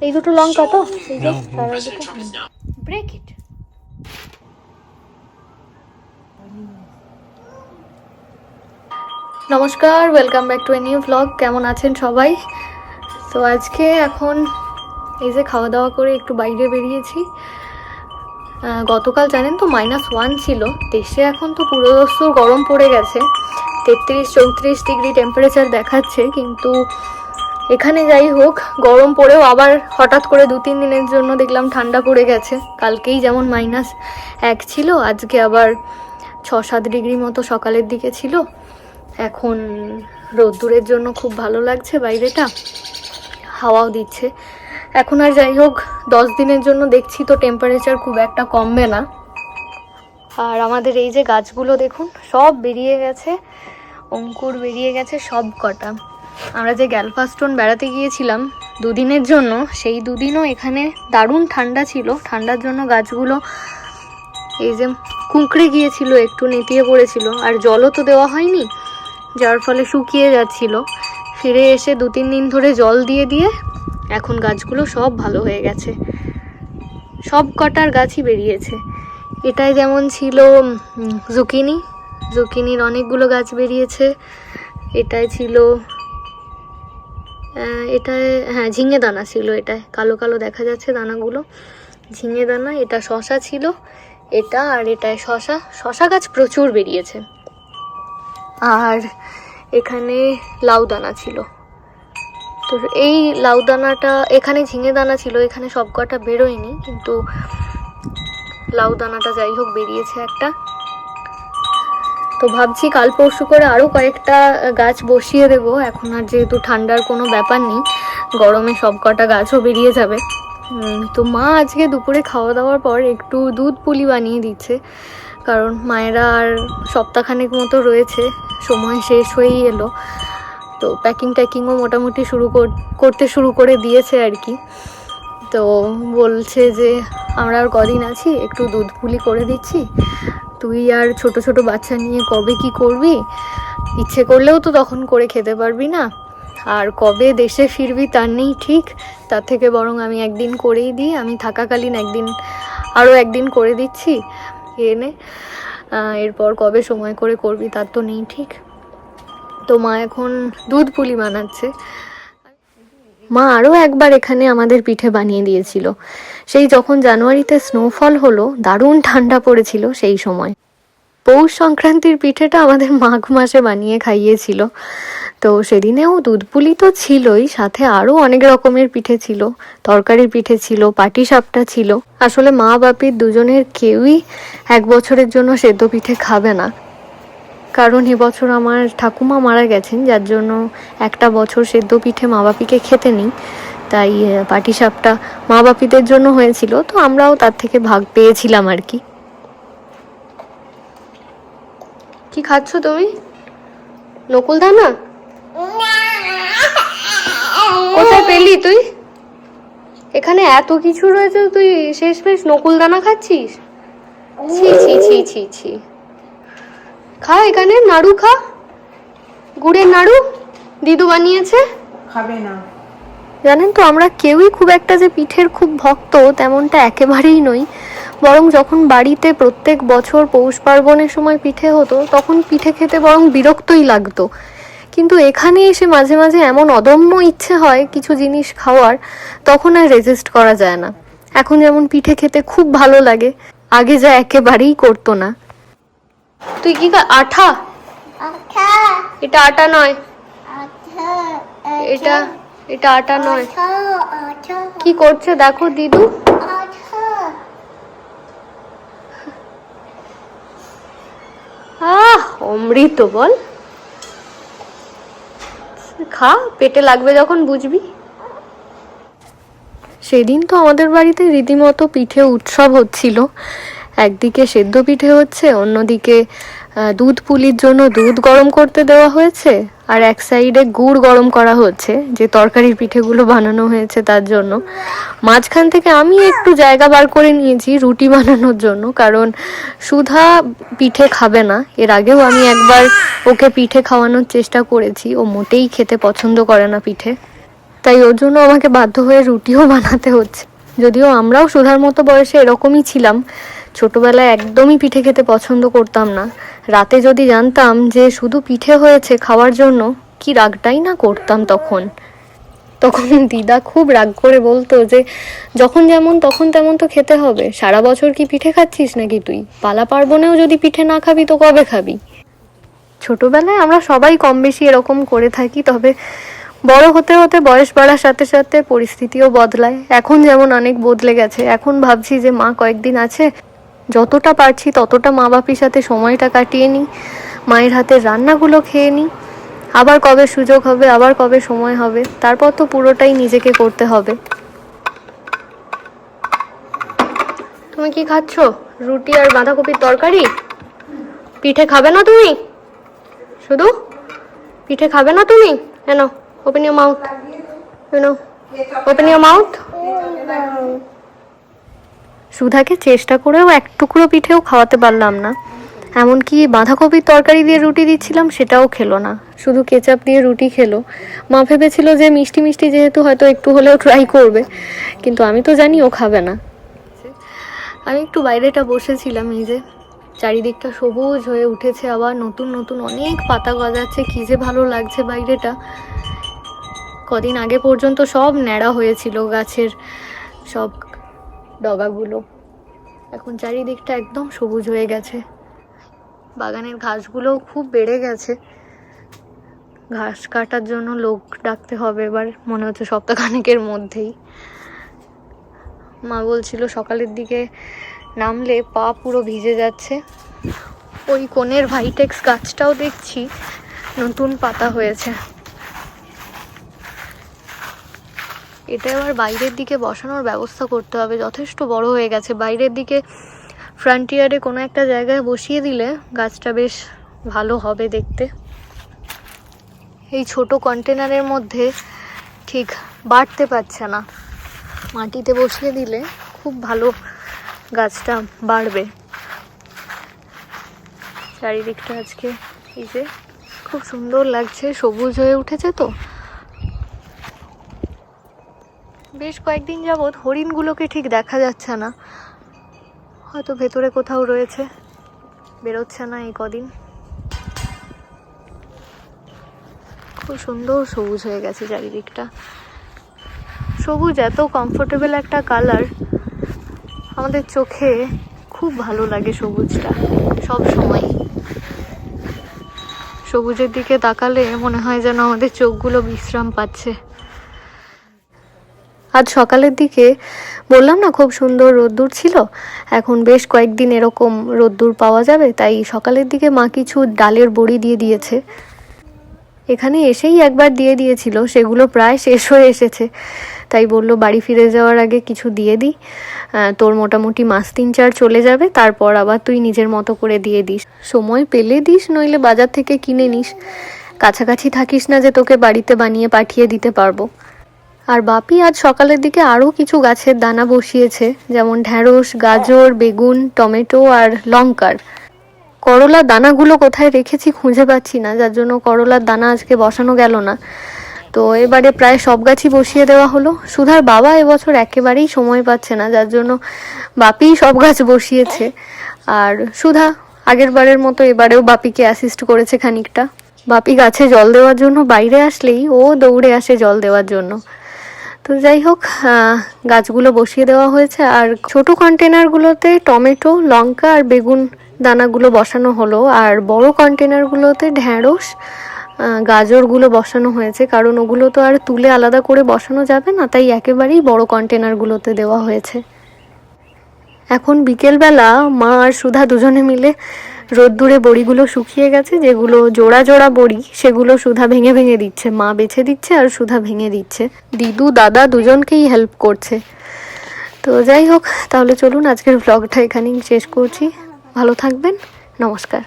এই দুটো লঙ্কা তো এই যে ব্রেক ইট। নমস্কার, welcome back to a new vlog. কেমন আছেন সবাই? তো আজকে এখন এই যে খাওয়া দাওয়া করে একটু বাইরে বেরিয়েছি। গতকাল জানেন তো -1 ছিল দেশে, এখন তো পুরো দস্তুর গরম পড়ে গেছে, 33-34 ডিগ্রি টেম্পারেচার দেখাচ্ছে। কিন্তু এখানে যাই হোক, গরম পড়েও আবার হঠাৎ করে 2-3 দিনের জন্য দেখলাম ঠান্ডা পড়ে গেছে। কালকেই যেমন -1 ছিল, আজকে আবার 6-7 ডিগ্রি মতো সকালের দিকে ছিল। এখন রোদ্দুরের জন্য খুব ভালো লাগছে, বাইরেটা হাওয়াও দিচ্ছে। এখন আর যাই হোক, 10 দিনের জন্য দেখছি তো টেম্পারেচার খুব একটা কমবে না। আর আমাদের এই যে গাছগুলো দেখুন, সব বেরিয়ে গেছে, অঙ্কুর বেরিয়ে গেছে সব কটা। আমরা যে গ্যালফাস্টোন বেড়াতে গিয়েছিলাম 2 দিনের জন্য, সেই 2 দিনও এখানে দারুণ ঠান্ডা ছিল। ঠান্ডার জন্য গাছগুলো এই যে কুঁকড়ে গিয়েছিল, একটু নেতিয়ে পড়েছিল, আর জলও তো দেওয়া হয়নি, যার ফলে শুকিয়ে যাচ্ছিল। ফিরে এসে 2-3 দিন ধরে জল দিয়ে দিয়ে এখন গাছগুলো সব ভালো হয়ে গেছে, সব কটার গাছই বেরিয়েছে। এটাই যেমন ছিল জুকিনির অনেকগুলো গাছ বেরিয়েছে। এটাই ছিল এটায়, হ্যাঁ ঝিঙে দানা ছিল, এটায় কালো কালো দেখা যাচ্ছে দানাগুলো, ঝিঙে দানা। এটা শশা ছিল, এটা আর এটায় শশা গাছ প্রচুর বেরিয়েছে। আর এখানে লাউ দানা ছিল, তো এই লাউ দানাটা, এখানে ঝিঙে দানা ছিল, এখানে সব কটা বেরোয়নি, কিন্তু লাউ দানাটা যাই হোক বেরিয়েছে একটা। তো ভাবছি কাল পরশু করে আরও কয়েকটা গাছ বসিয়ে দেবো। এখন আর যেহেতু ঠান্ডার কোনো ব্যাপার নেই, গরমে সব কটা গাছও বেরিয়ে যাবে। তো মা আজকে দুপুরে খাওয়া দাওয়ার পর একটু দুধ পুলি বানিয়ে দিচ্ছে, কারণ মায়েরা আর সপ্তাহখানেক মতো রয়েছে, সময় শেষ হয়েই এলো। তো প্যাকিংও মোটামুটি করতে শুরু করে দিয়েছে আর কি। তো বলছে যে আমরা আর কদিন আছি, একটু দুধ পুলি করে দিচ্ছি, তুই আর ছোট ছোট বাচ্চা নিয়ে কবে কি করবি, ইচ্ছে করলেও তো তখন করে খেতে পারবি না, আর কবে দেশে ফিরবি তার নেই ঠিক। তার থেকে বরং আমি একদিন করেই দিই, আমি থাকাকালীন আরও একদিন করে দিচ্ছি এনে, এরপর কবে সময় করে করবি তার তো নেই ঠিক। তো মা এখন দুধ পুলি বানাচ্ছে। মা আরও একবার এখানে আমাদের পিঠে বানিয়ে দিয়েছিল, সেই যখন জানুয়ারিতে স্নোফল হলো, দারুণ ঠান্ডা পড়েছিল সেই সময়। পৌষ সংক্রান্তির পিঠেটা আমাদের মাঘ মাসে বানিয়ে খাইয়েছিল। তো সেদিনেও দুধ পুলি তো ছিলই, সাথে আরও অনেক রকমের পিঠে ছিল, তরকারির পিঠে ছিল, পাটিসাপটা ছিল। আসলে মা বাপির দুজনের কেউই 1 বছরের জন্য সেদ্ধ পিঠে খাবে না, কারণ এবছর আমার ঠাকুমা মারা গেছেন, যার জন্য একটা বছর সেদ্ধ পিঠে মা বাপিকে খেতে নিই। তাই পাটিসাপটা মা বাপিদের জন্য হয়েছিল, তো আমরাও তার থেকে ভাগ পেয়েছিলাম আর কি। কি খাচ্ছ তুমি? নকুল দানা? কোথায় পেলি তুই? এখানে এত কিছু রয়েছে, তুই শেষমেশ নকুল দানা খাচ্ছিস? ছি ছি ছি ছি ছি। খা, এখানে নাড়ু খা, গুড়ের নাড়ু দিদু বানিয়েছে। খাবে না জানেন তো, আমরা কেউই খুব একটা যে পিঠের খুব ভক্ত তেমনটা একেবারেই নই। বরং যখন বাড়িতে প্রত্যেক বছর পৌষ পার্বণের সময় পিঠে হতো, তখন পিঠে খেতে বরং বিরক্তই লাগতো। কিন্তু এখানে এসে মাঝে মাঝে এমন অদম্য ইচ্ছে হয় কিছু জিনিস খাওয়ার, তখন আর রেজিস্ট করা যায় না। এখন যেমন পিঠে খেতে খুব ভালো লাগে, আগে যা একেবারেই করতো না। তুই কি আঠা? এটা আটা নয়, এটা আটা নয়। কি করছে দেখো দিদু। অমৃত বল, খা, পেটে লাগবে যখন বুঝবি। সেদিন তো আমাদের বাড়িতে রীতিমতো পিঠে উৎসব হচ্ছিল। একদিকে সেদ্ধ পিঠে হচ্ছে, অন্যদিকে দুধ পুলির জন্য দুধ গরম করতে দেওয়া হয়েছে, আর এক সাইডে গুড় গরম করা হচ্ছে, যে তরকারির পিঠেগুলো বানানো হয়েছে তার জন্য। মাঝখান থেকে আমি একটু জায়গা বার করে নিয়েছি রুটি বানানোর জন্য, কারণ সুধা পিঠে খাবে না। এর আগেও আমি একবার ওকে পিঠে খাওয়ানোর চেষ্টা করেছি, ও মোটেই খেতে পছন্দ করে না পিঠে। তাই ওর জন্য আমাকে বাধ্য হয়ে রুটিও বানাতে হচ্ছে। যদিও আমরাও সুধার মতো বয়সে এরকমই ছিলাম, ছোটবেলায় একদমই পিঠে খেতে পছন্দ করতাম না। রাতে যদি জানতাম যে শুধু পিঠে হয়েছে খাওয়ার জন্য, কি রাগটাই না করতাম। তখন দিদা খুব রাগ করে বলতো যে যখন যেমন তখন তেমন তো খেতে হবে, সারা বছর কি পিঠে খাচ্ছিস নাকি তুই? পালা পার্বণেও যদি পিঠে না খাবি তো কবে খাবি? ছোটবেলায় আমরা সবাই কম বেশি এরকম করে থাকি, তবে বড় হতে হতে বয়স বাড়ার সাথে সাথে পরিস্থিতিও বদলায়। এখন যেমন অনেক বদলে গেছে, এখন ভাবছি যে মা কয়েকদিন আছে, যতটা পারছি ততটা মা বাপির সাথে সময়টা কাটিয়ে নিই, মায়ের হাতের রান্নাগুলো খেয়ে নিই। আবার কবে সুযোগ হবে, আবার কবে সময় হবে, তারপর তো পুরোটাই নিজেকে করতে হবে। তুমি কি খাচ্ছ? রুটি আর বাঁধাকপির তরকারি? পিঠে খাবে না তুমি? শুধু পিঠে খাবে না তুমি? কেন? Open your mouth, open your mouth. সুধাকে চেষ্টা করেও এক টুকরো পিঠেও খাওয়াতে পারলাম না। এমনকি বাঁধাকপির তরকারি দিয়ে রুটি দিচ্ছিলাম, সেটাও খেলো না, শুধু কেচাপ দিয়ে রুটি খেলো। মা ভেবেছিল যে মিষ্টি মিষ্টি যেহেতু হয়তো একটু হলেও ট্রাই করবে, কিন্তু আমি তো জানি ও খাবে না। আমি একটু বাইরেটা বসেছিলাম, এই যে চারিদিকটা সবুজ হয়ে উঠেছে, আবার নতুন নতুন অনেক পাতা গজাচ্ছে, কি যে ভালো লাগছে বাইরেটা। কদিন আগে পর্যন্ত সব ন্যাড়া হয়েছিল গাছের সব ডগাগুলো, এখন চারিদিকটা একদম সবুজ হয়ে গেছে। বাগানের ঘাসগুলোও খুব বেড়ে গেছে, ঘাস কাটার জন্য লোক ডাকতে হবে এবার, মনে হচ্ছে সপ্তাহখানেকের মধ্যেই। মা বলছিল সকালের দিকে নামলে পা পুরো ভিজে যাচ্ছে। ওই কোণের ভাইটেক্স গাছটাও দেখছি নতুন পাতা হয়েছে। এটা এবার বাইরের দিকে বসানোর ব্যবস্থা করতে হবে, যথেষ্ট বড় হয়ে গেছে। বাইরের দিকে ফ্রন্টিয়ারে কোনো একটা জায়গায় বসিয়ে দিলে গাছটা বেশ ভালো হবে দেখতে। এই ছোট কন্টেনারের মধ্যে ঠিক বাড়তে পারছে না, মাটিতে বসিয়ে দিলে খুব ভালো গাছটা বাড়বে। চারিদিকটা আজকে এই যে খুব সুন্দর লাগছে, সবুজ হয়ে উঠেছে। তো বেশ কয়েকদিন যাবৎ হরিণগুলোকে ঠিক দেখা যাচ্ছে না, হয়তো ভেতরে কোথাও রয়েছে, বেরোচ্ছে না এই কদিন। খুব সুন্দর সবুজ হয়ে গেছে চারিদিকটা। সবুজ এত কমফোর্টেবল একটা কালার, আমাদের চোখে খুব ভালো লাগে সবুজটা সব সময়। সবুজের দিকে তাকালে মনে হয় যেন আমাদের চোখগুলো বিশ্রাম পাচ্ছে। আজ সকালের দিকে বললাম না খুব সুন্দর রোদ্দুর ছিল, এখন বেশ কয়েকদিন এরকম রোদ্দুর পাওয়া যাবে, তাই সকালের দিকে মা কিছু ডালের বড়ি দিয়ে দিয়েছে। এখানে এসেই একবার দিয়ে দিয়েছিল, সেগুলো প্রায় শেষ হয়ে এসেছে, তাই বলল বাড়ি ফিরে যাওয়ার আগে কিছু দিয়ে দিই, তোর মোটামুটি মাস 3-4 চলে যাবে, তারপর আবার তুই নিজের মতো করে দিয়ে দিস, সময় পেলে দিস, নইলে বাজার থেকে কিনে নিস, কাছাকাছি থাকিস না যে তোকে বাড়িতে বানিয়ে পাঠিয়ে দিতে পারবো। আর বাপি আজ সকালের দিকে আরও কিছু গাছের দানা বসিয়েছে, যেমন ঢ্যাঁড়স, গাজর, বেগুন, টমেটো আর লঙ্কার। করলার দানাগুলো কোথায় রেখেছি খুঁজে পাচ্ছি না, যার জন্য করলার দানা আজকে বসানো গেল না। তো এবারে প্রায় সব গাছই বসিয়ে দেওয়া হলো। সুধার বাবা এবছর একেবারেই সময় পাচ্ছে না, যার জন্য বাপিই সব গাছ বসিয়েছে। আর সুধা আগের বারের মতো এবারেও বাপিকে অ্যাসিস্ট করেছে খানিকটা। বাপি গাছে জল দেওয়ার জন্য বাইরে আসলেই ও দৌড়ে আসে জল দেওয়ার জন্য। তো যাই হোক, গাছগুলো বসিয়ে দেওয়া হয়েছে। আর ছোট কন্টেনারগুলোতে টমেটো, লঙ্কা আর বেগুন দানাগুলো বসানো হলো, আর বড় কন্টেনারগুলোতে ঢ্যাঁড়স, গাজরগুলো বসানো হয়েছে, কারণ ওগুলো তো আর তুলে আলাদা করে বসানো যাবে না, তাই একেবারেই বড় কন্টেনারগুলোতে দেওয়া হয়েছে। এখন বিকেলবেলা মা আর সুধা দুজনে মিলে রোদ্দুরে বড়িগুলো শুকিয়ে গেছে, যেগুলো জোড়া জোড়া বড়ি, সেগুলো সুধা ভেঙে ভেঙে দিচ্ছে, মা বেছে দিচ্ছে আর সুধা ভেঙে দিচ্ছে। দিদু দাদা দুজনকেই হেল্প করছে। তো যাই হোক, তাহলে চলুন আজকের ব্লগটা এখানেই শেষ করছি। ভালো থাকবেন, নমস্কার।